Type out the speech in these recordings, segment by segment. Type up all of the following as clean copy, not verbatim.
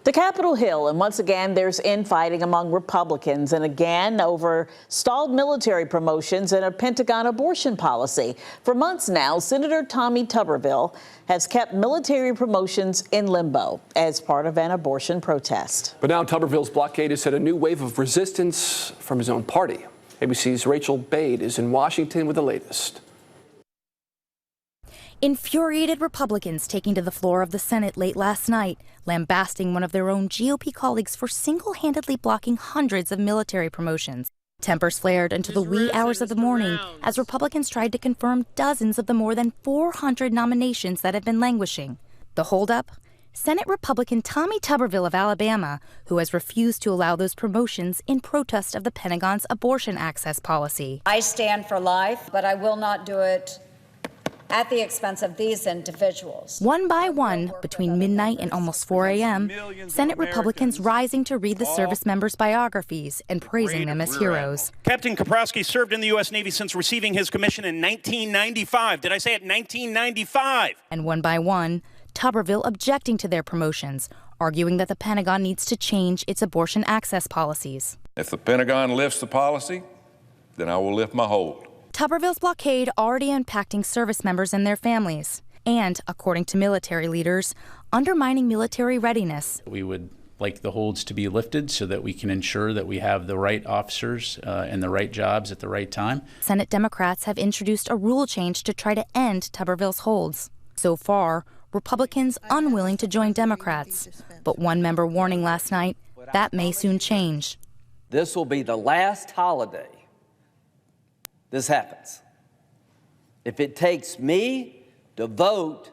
To Capitol Hill, and once again, there's infighting among Republicans, and again over stalled military promotions and a Pentagon abortion policy. For months now, Senator Tommy Tuberville has kept military promotions in limbo as part of an abortion protest. But now Tuberville's blockade has set a new wave of resistance from his own party. ABC's Rachel Bade is in Washington with the latest. Infuriated Republicans taking to the floor of the Senate late last night, lambasting one of their own GOP colleagues for single-handedly blocking hundreds of military promotions. Tempers flared into the wee hours of the morning as Republicans tried to confirm dozens of the more than 400 nominations that have been languishing. The holdup? Senate Republican Tommy Tuberville of Alabama, who has refused to allow those promotions in protest of the Pentagon's abortion access policy. I stand for life, but I will not do it at the expense of these individuals. One by one, between midnight and almost 4 a.m., Senate Republicans rising to read the service members' biographies and praising them as heroes. Captain Kaprowski served in the U.S. Navy since receiving his commission in 1995. Did I say it? 1995? And one by one, Tuberville objecting to their promotions, arguing that the Pentagon needs to change its abortion access policies. If the Pentagon lifts the policy, then I will lift my hold. Tuberville's blockade already impacting service members and their families, and, according to military leaders, undermining military readiness. We would like the holds to be lifted so that we can ensure that we have the right officers and the right jobs at the right time. Senate Democrats have introduced a rule change to try to end Tuberville's holds. So far, Republicans unwilling to join Democrats, but one member warning last night that may soon change. This will be the last holiday this happens. If it takes me to vote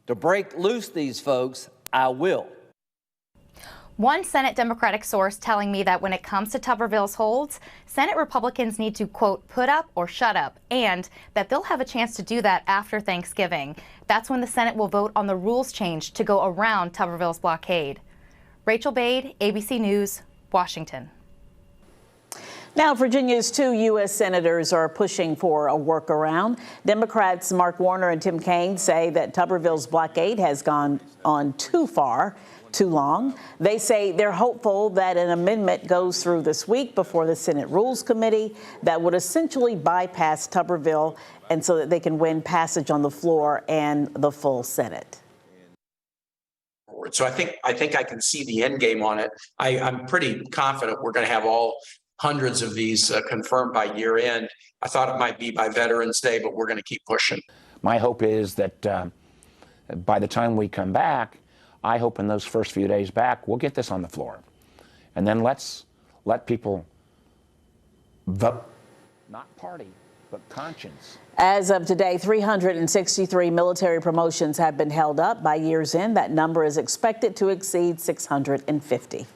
to break loose these folks, I will. One Senate Democratic source telling me that when it comes to Tuberville's holds, Senate Republicans need to, quote, put up or shut up, and that they'll have a chance to do that after Thanksgiving. That's when the Senate will vote on the rules change to go around Tuberville's blockade. Rachel Bade, ABC News, Washington. Now, Virginia's two U.S. senators are pushing for a workaround. Democrats Mark Warner and Tim Kaine say that Tuberville's blockade has gone on too far, too long. They say they're hopeful that an amendment goes through this week before the Senate Rules Committee that would essentially bypass Tuberville and so that they can win passage on the floor and the full Senate. So I think I can see the end game on it. I'm pretty confident we're going to have all hundreds of these confirmed by year end. I thought it might be by Veterans Day, but we're going to keep pushing. My hope is that by the time we come back, I hope in those first few days back, we'll get this on the floor. And then let's let people vote, not party, but conscience. As of today, 363 military promotions have been held up. By year's end, that number is expected to exceed 650.